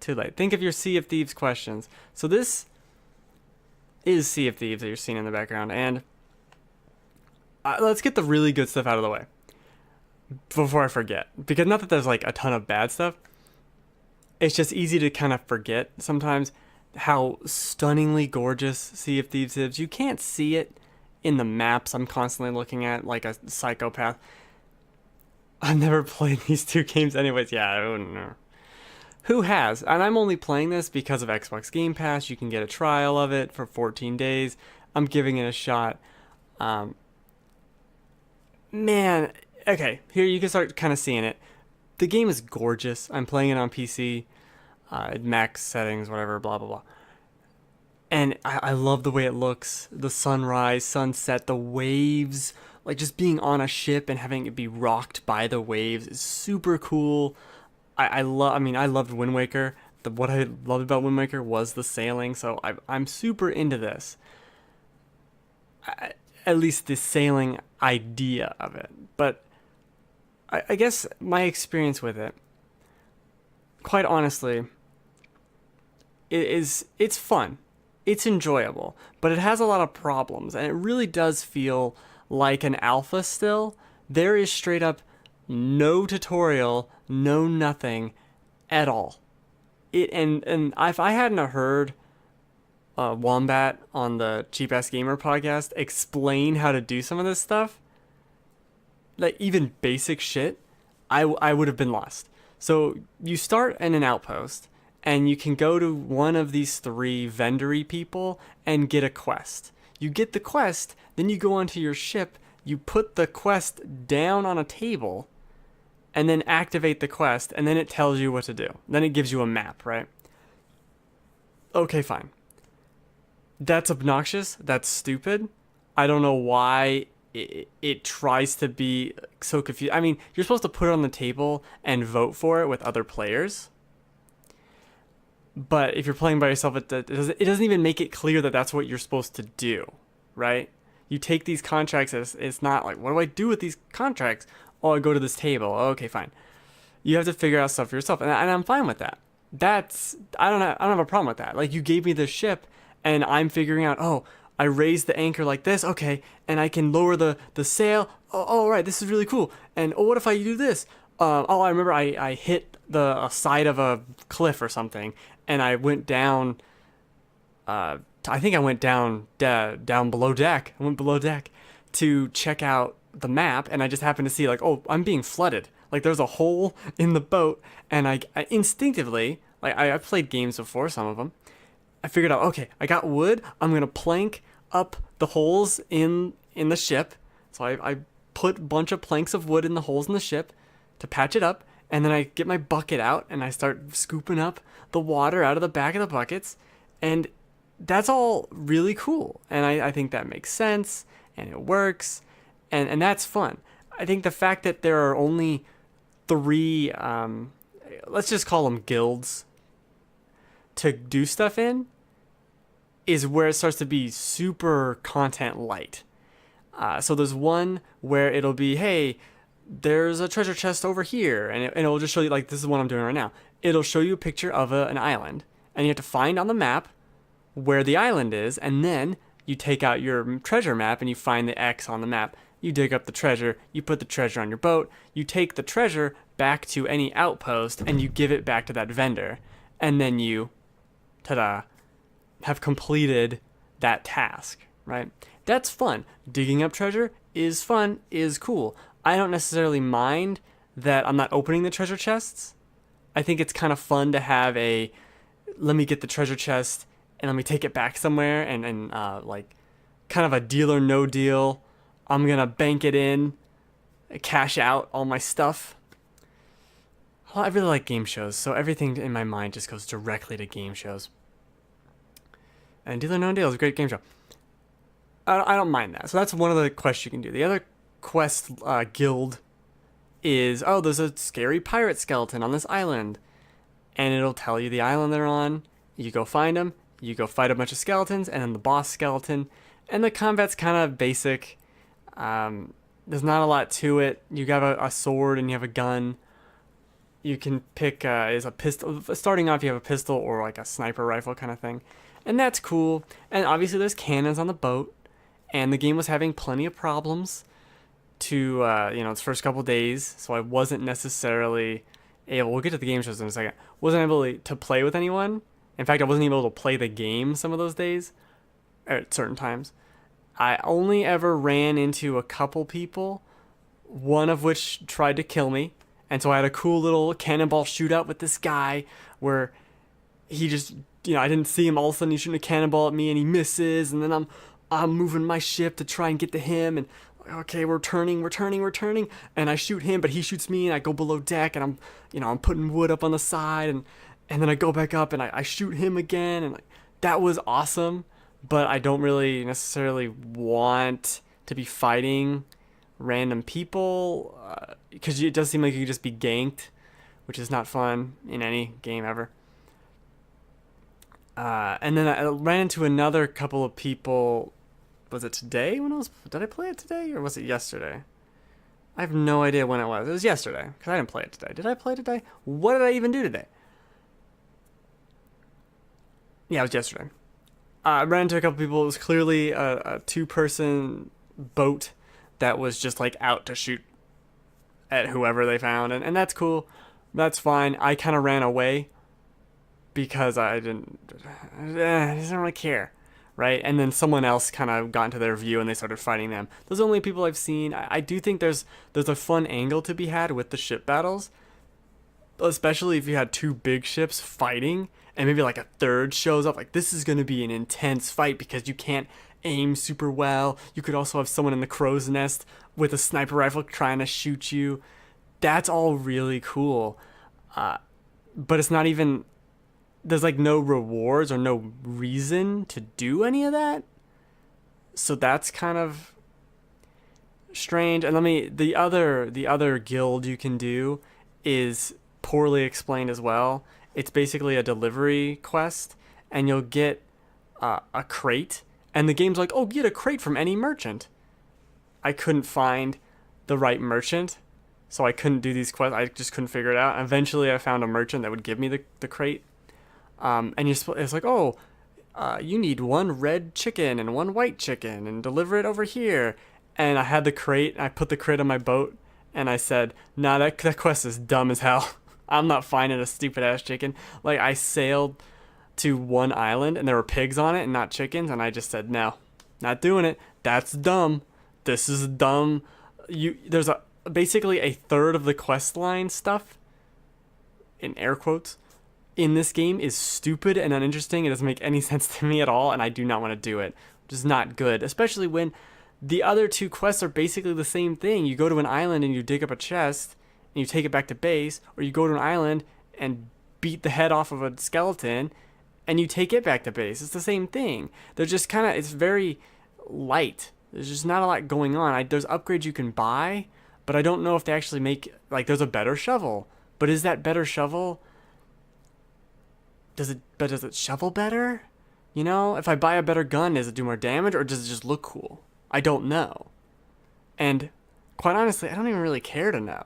too late. Think of your Sea of Thieves questions. So this is Sea of Thieves that you're seeing in the background, and let's get the really good stuff out of the way before I forget. Because not that there's like a ton of bad stuff, it's just easy to kind of forget sometimes how stunningly gorgeous Sea of Thieves is. You can't see it in the maps I'm constantly looking at like a psychopath. I've never played these two games anyways. Yeah, I wouldn't know. Who has? And I'm only playing this because of Xbox Game Pass. You can get a trial of it for 14 days. I'm giving it a shot. Um, Man, okay, here you can start kind of seeing it. The game is gorgeous. I'm playing it on PC, max settings, whatever, blah, blah, blah. And I love the way it looks. The sunrise, sunset, the waves, like just being on a ship and having it be rocked by the waves is super cool. I loved Wind Waker. What I loved about Wind Waker was the sailing, so I'm super into this. At least the sailing idea of it. But I guess my experience with it, quite honestly, it's fun. It's enjoyable, but it has a lot of problems, and it really does feel like an alpha still. There is straight up no tutorial, no nothing at all. And if I hadn't heard Wombat on the Cheap Ass Gamer podcast explain how to do some of this stuff, like even basic shit, I would have been lost. So you start in an outpost, and you can go to one of these three vendory people and get a quest. You get the quest, then you go onto your ship, you put the quest down on a table, and then activate the quest, and then it tells you what to do. Then it gives you a map, right? Okay, fine. That's obnoxious. That's stupid. I don't know why it tries to be so confused. I mean, you're supposed to put it on the table and vote for it with other players. But if you're playing by yourself, it doesn't even make it clear that that's what you're supposed to do, right? You take these contracts as it's not like, what do I do with these contracts? Oh, I go to this table. Oh, okay, fine. You have to figure out stuff for yourself, and I'm fine with that. I don't have a problem with that. Like, you gave me the ship, and I'm figuring out, oh, I raise the anchor like this, okay, and I can lower the sail. Oh, right, this is really cool. And oh, what if I do this? I remember I hit the side of a cliff or something, and I went down. I think I went down below deck. I went below deck to check out the map, and I just happened to see like, oh, I'm being flooded. Like there's a hole in the boat, and I instinctively, like I've played games before, some of them. I figured out, okay, I got wood. I'm gonna plank up the holes in the ship. So I put a bunch of planks of wood in the holes in the ship to patch it up, and then I get my bucket out and I start scooping up the water out of the back of the buckets, and that's all really cool. And I think that makes sense, and it works, and that's fun. I think the fact that there are only three, let's just call them guilds, to do stuff in, is where it starts to be super content light. So there's one where it'll be, hey, there's a treasure chest over here, and it'll just show you, like, this is what I'm doing right now. It'll show you a picture of an island, and you have to find on the map where the island is, and then you take out your treasure map and you find the X on the map. You dig up the treasure, you put the treasure on your boat, you take the treasure back to any outpost, and you give it back to that vendor, and then you, ta-da, have completed that task, right? That's fun. Digging up treasure is fun, is cool. I don't necessarily mind that I'm not opening the treasure chests. I think it's kind of fun to have let me get the treasure chest and let me take it back somewhere, and like kind of a deal or no deal. I'm gonna bank it in, cash out all my stuff. Well, I really like game shows, so everything in my mind just goes directly to game shows. And Deal or No Deal is a great game show. I don't mind that. So that's one of the quests you can do. The other quest guild is, oh, there's a scary pirate skeleton on this island. And it'll tell you the island they're on. You go find them. You go fight a bunch of skeletons, and then the boss skeleton. And the combat's kind of basic. There's not a lot to it. You got a sword and you have a gun. you can pick is a pistol. Starting off, you have a pistol or like a sniper rifle kind of thing, and that's cool. And obviously, there's cannons on the boat, and the game was having plenty of problems to its first couple days, so I wasn't necessarily able. We'll get to the game shows in a second. Wasn't able to play with anyone. In fact, I wasn't even able to play the game some of those days at certain times. I only ever ran into a couple people, one of which tried to kill me. And so I had a cool little cannonball shootout with this guy where he just, I didn't see him. All of a sudden he's shooting a cannonball at me and he misses. And then I'm moving my ship to try and get to him. And okay, we're turning. And I shoot him, but he shoots me and I go below deck and I'm putting wood up on the side. And then I go back up and I shoot him again. And that was awesome. But I don't really necessarily want to be fighting random people because it does seem like you could just be ganked, which is not fun in any game ever. And then I ran into another couple of people. Was it today did I play it today or was it yesterday? I have no idea when it was. It was yesterday because I didn't play it today. Did I play it today? What did I even do today? Yeah, it was yesterday. I ran into a couple people. It was clearly a two-person boat that was just like out to shoot at whoever they found, and that's cool. That's fine. I kind of ran away because I didn't really care, right? And then someone else kind of got into their view and they started fighting them. Those are the only people I've seen. I do think there's a fun angle to be had with the ship battles, especially if you had two big ships fighting and maybe like a third shows up. Like, this is going to be an intense fight because you can't aim super well. You could also have someone in the crow's nest with a sniper rifle trying to shoot you. That's all really cool. But it's not even, there's like no rewards or no reason to do any of that. So that's kind of strange. And the other guild you can do is poorly explained as well. It's basically a delivery quest, and you'll get a crate, and the game's like, oh, get a crate from any merchant. I couldn't find the right merchant, so I couldn't do these quests. I just couldn't figure it out. Eventually, I found a merchant that would give me the crate, and it's like, oh, you need one red chicken and one white chicken, and deliver it over here. And I had the crate, and I put the crate on my boat, and I said, nah, that quest is dumb as hell. I'm not finding a stupid ass chicken. Like, I sailed to one island and there were pigs on it and not chickens, and I just said, no, not doing it. That's dumb. This is dumb. There's basically a third of the quest line stuff, in air quotes, in this game is stupid and uninteresting. It doesn't make any sense to me at all, and I do not want to do it. Which is not good, especially when the other two quests are basically the same thing. You go to an island and you dig up a chest and you take it back to base, or you go to an island and beat the head off of a skeleton and you take it back to base. It's the same thing. They're just kind of, it's very light. There's just not a lot going on. There's upgrades you can buy, but I don't know if they actually make, like, there's a better shovel. But is that better shovel, does it shovel better? If I buy a better gun, does it do more damage, or does it just look cool? I don't know. And quite honestly, I don't even really care to know.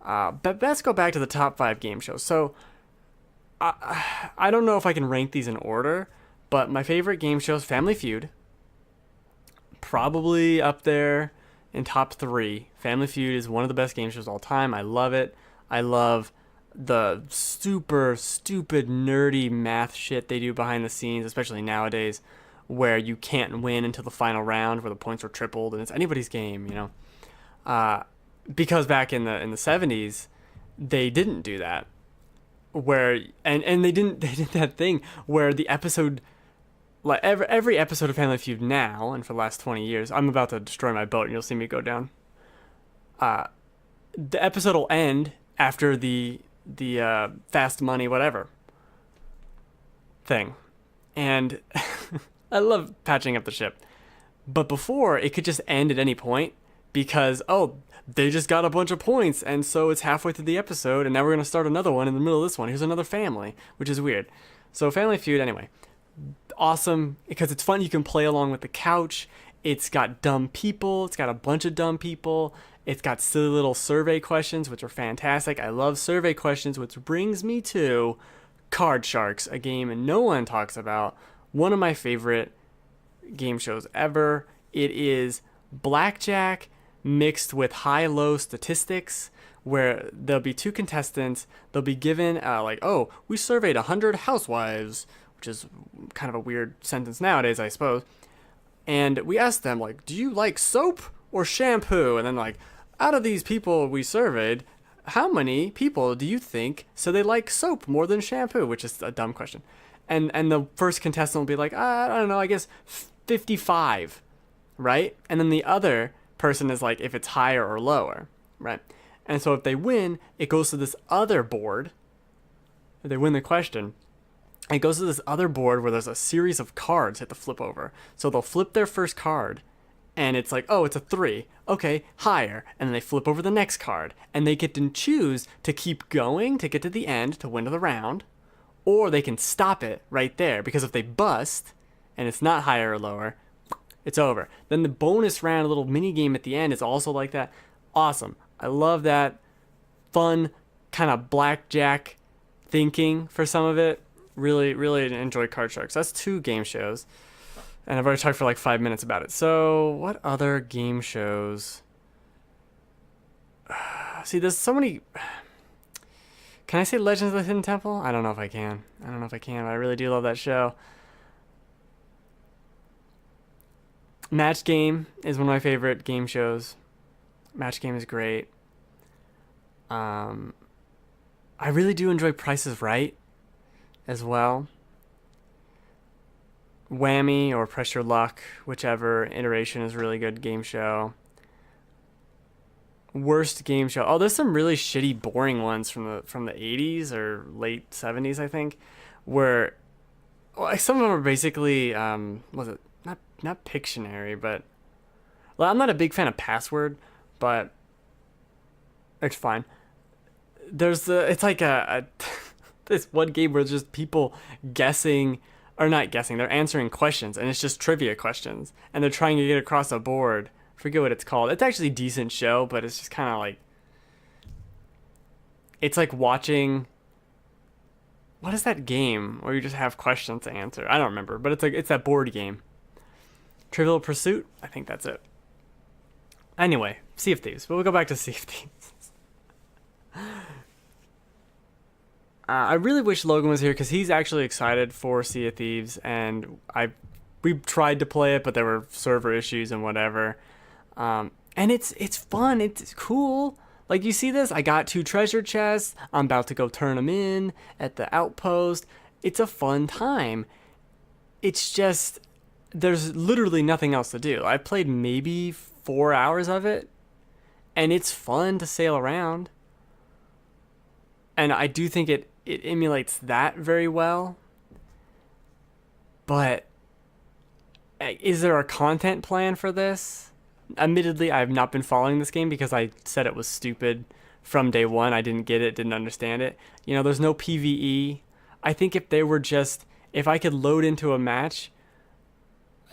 But let's go back to the top 5 game shows. So, I don't know if I can rank these in order, but my favorite game shows, Family Feud. Probably up there in top 3. Family Feud is one of the best game shows of all time. I love it. I love the super stupid nerdy math shit they do behind the scenes, especially nowadays, where you can't win until the final round, where the points are tripled, and it's anybody's game, because back in the 70s, they didn't do that. Where and they did that thing where the episode, like every episode of Family Feud now, and for the last 20 years, I'm about to destroy my boat and you'll see me go down. The episode will end after the fast money whatever thing, and I love patching up the ship, but before it could just end at any point because they just got a bunch of points, and so it's halfway through the episode, and now we're going to start another one in the middle of this one. Here's another family, which is weird. So Family Feud, anyway, awesome, because it's fun. You can play along with the couch. It's got dumb people. It's got a bunch of dumb people. It's got silly little survey questions, which are fantastic. I love survey questions, which brings me to Card Sharks, a game no one talks about. One of my favorite game shows ever. It is blackjack mixed with high-low statistics, where there'll be two contestants. They'll be given oh, we surveyed 100 housewives, which is kind of a weird sentence nowadays, I suppose. And we asked them, like, do you like soap or shampoo? And then, like, out of these people we surveyed, how many people do you think so they like soap more than shampoo? Which is a dumb question. And the first contestant will be like, I don't know, I guess 55, right? And then the other person is like, if it's higher or lower, right? And so if they win, it goes to this other board. If they win the question, it goes to this other board where there's a series of cards they have to flip over. So they'll flip their first card, and it's like, oh, it's a 3. Okay, higher. And then they flip over the next card, and they get to choose to keep going to get to the end to win the round, or they can stop it right there, because if they bust and it's not higher or lower, it's over. Then the bonus round, a little mini game at the end, is also like that. Awesome. I love that fun kind of blackjack thinking for some of it. Really, really enjoy Card Sharks. That's 2 game shows, and I've already talked for like 5 minutes about it. So what other game shows? See, there's so many. Can I say Legends of the Hidden Temple? I don't know if I can. But I really do love that show. Match Game is one of my favorite game shows. Match Game is great. I really do enjoy Price is Right as well. Whammy or Press Your Luck, whichever iteration, is a really good game show. Worst game show. Oh, there's some really shitty, boring ones from the 80s or late 70s, I think, where some of them are basically was it not Pictionary, but well, I'm not a big fan of Password, but it's fine. It's like a this one game where it's just people guessing, or not guessing, they're answering questions, and it's just trivia questions, and they're trying to get across a board. I forget what it's called. It's actually a decent show, but it's just kind of like, it's like watching, what is that game where you just have questions to answer? I don't remember, but it's that board game. Trivial Pursuit? I think that's it. Anyway, Sea of Thieves. But we'll go back to Sea of Thieves. I really wish Logan was here because he's actually excited for Sea of Thieves, and we tried to play it, but there were server issues and whatever. And it's fun. It's cool. Like, you see this? I got 2 treasure chests. I'm about to go turn them in at the outpost. It's a fun time. It's just, there's literally nothing else to do. I played maybe 4 hours of it, and it's fun to sail around. And I do think it emulates that very well. But is there a content plan for this? Admittedly, I have not been following this game because I said it was stupid from day one. I didn't get it, didn't understand it. You know, there's no PvE. I think if I could load into a match,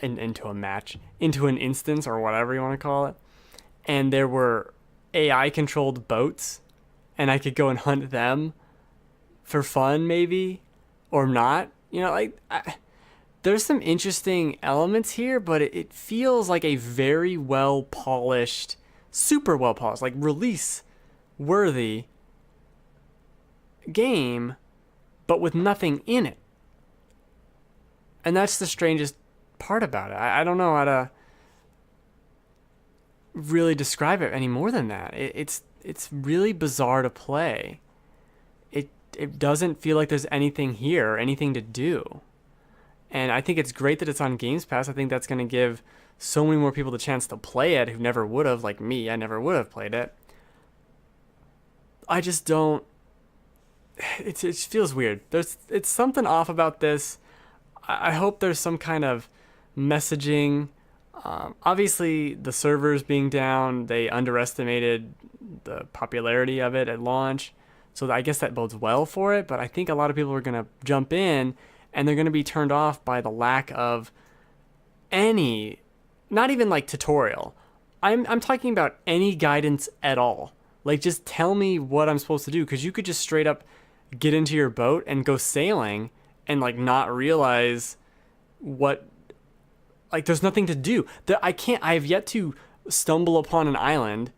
into an instance or whatever you want to call it, and there were AI controlled boats, and I could go and hunt them for fun, maybe, or not. You know, there's some interesting elements here, but it feels like a very well polished, super well polished, like release worthy game, but with nothing in it. And that's the strangest part about it. I don't know how to really describe it any more than that. It's really bizarre to play. It doesn't feel like there's anything here or anything to do. And I think it's great that it's on Games Pass. I think that's going to give so many more people the chance to play it who never would have, like me. I never would have played it. I just don't. It feels weird. It's something off about this. I hope there's some kind of messaging. Obviously, the servers being down, they underestimated the popularity of it at launch. So I guess that bodes well for it. But I think a lot of people are going to jump in, and they're going to be turned off by the lack of any, not even like tutorial, I'm talking about any guidance at all. Like, just tell me what I'm supposed to do, because you could just straight up get into your boat and go sailing and like not realize what, like, there's nothing to do. I have yet to stumble upon an island.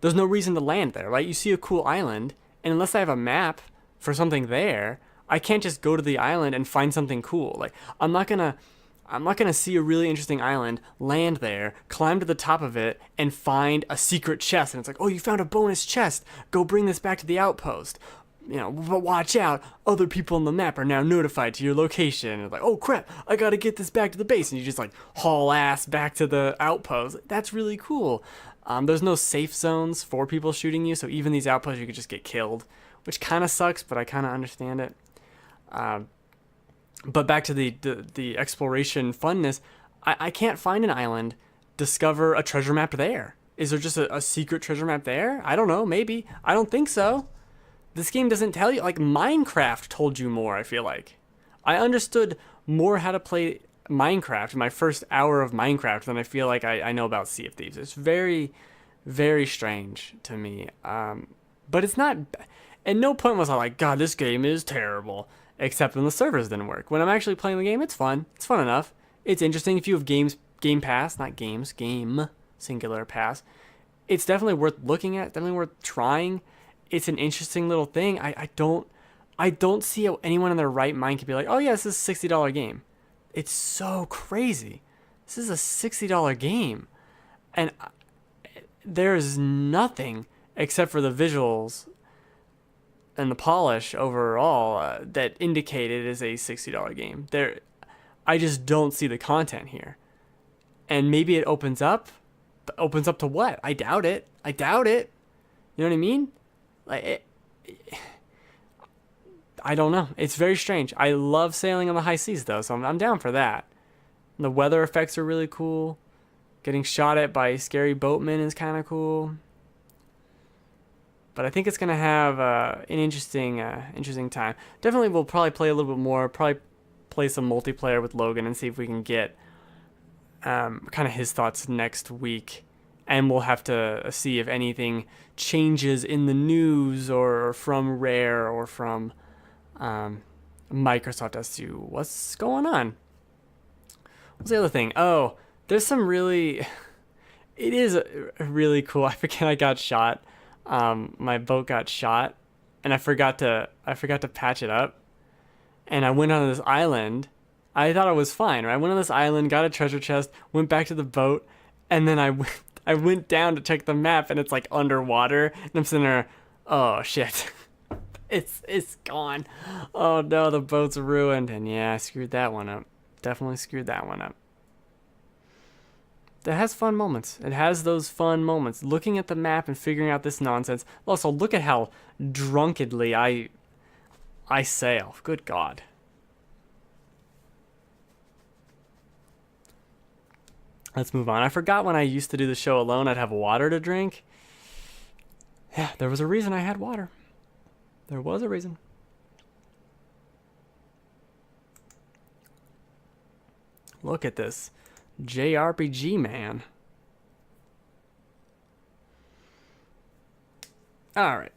There's no reason to land there, right? You see a cool island, and unless I have a map for something there, I can't just go to the island and find something cool. Like, I'm not gonna see a really interesting island, land there, climb to the top of it, and find a secret chest. And it's like, oh, you found a bonus chest. Go bring this back to the outpost. But watch out. Other people on the map are now notified to your location. And it's like, oh crap, I gotta get this back to the base. And you just like haul ass back to the outpost. That's really cool. There's no safe zones for people shooting you, so even these outposts you could just get killed, which kind of sucks, but I kind of understand it. But back to the exploration funness, I can't find an island, discover a treasure map there. Is there just a secret treasure map there? I don't know, maybe. I don't think so. This game doesn't tell you. Like, Minecraft told you more, I feel like. I understood more how to play Minecraft in my first hour of Minecraft than I feel like I know about Sea of Thieves. It's very, very strange to me. But it's not... At no point was I like, God, this game is terrible. Except when the servers didn't work. When I'm actually playing the game, it's fun. It's fun enough. It's interesting. If you have Game Pass, not games, game, singular pass, it's definitely worth looking at. Definitely worth trying. It's an interesting little thing. I don't see how anyone in their right mind could be like, oh yeah, this is a $60 game. It's so crazy. This is a $60 game. And there's nothing except for the visuals and the polish overall that indicate it is a $60 game. I just don't see the content here. And maybe it opens up. But opens up to what? I doubt it. You know what I mean? I don't know. It's very strange. I love sailing on the high seas, though, so I'm down for that. And the weather effects are really cool. Getting shot at by scary boatmen is kind of cool. But I think it's going to have an interesting time. Definitely we'll probably play a little bit more. Probably play some multiplayer with Logan and see if we can get kind of his thoughts next week. And we'll have to see if anything changes in the news or from Rare or from Microsoft as to what's going on. What's the other thing? Oh, there's some really... It is really cool. I forget I got shot. My boat got shot, and I forgot to patch it up. And I went on this island. I thought I was fine, right? I went on this island, got a treasure chest, went back to the boat, and then I went down to check the map, and it's like underwater, and I'm sitting there, oh shit, it's gone. Oh no, the boat's ruined, and yeah, I screwed that one up. Definitely screwed that one up. It has fun moments. It has those fun moments. Looking at the map and figuring out this nonsense. Also, look at how drunkenly I sail. Good God. Let's move on. I forgot when I used to do the show alone, I'd have water to drink. Yeah, there was a reason I had water. There was a reason. Look at this. JRPG, man. All right.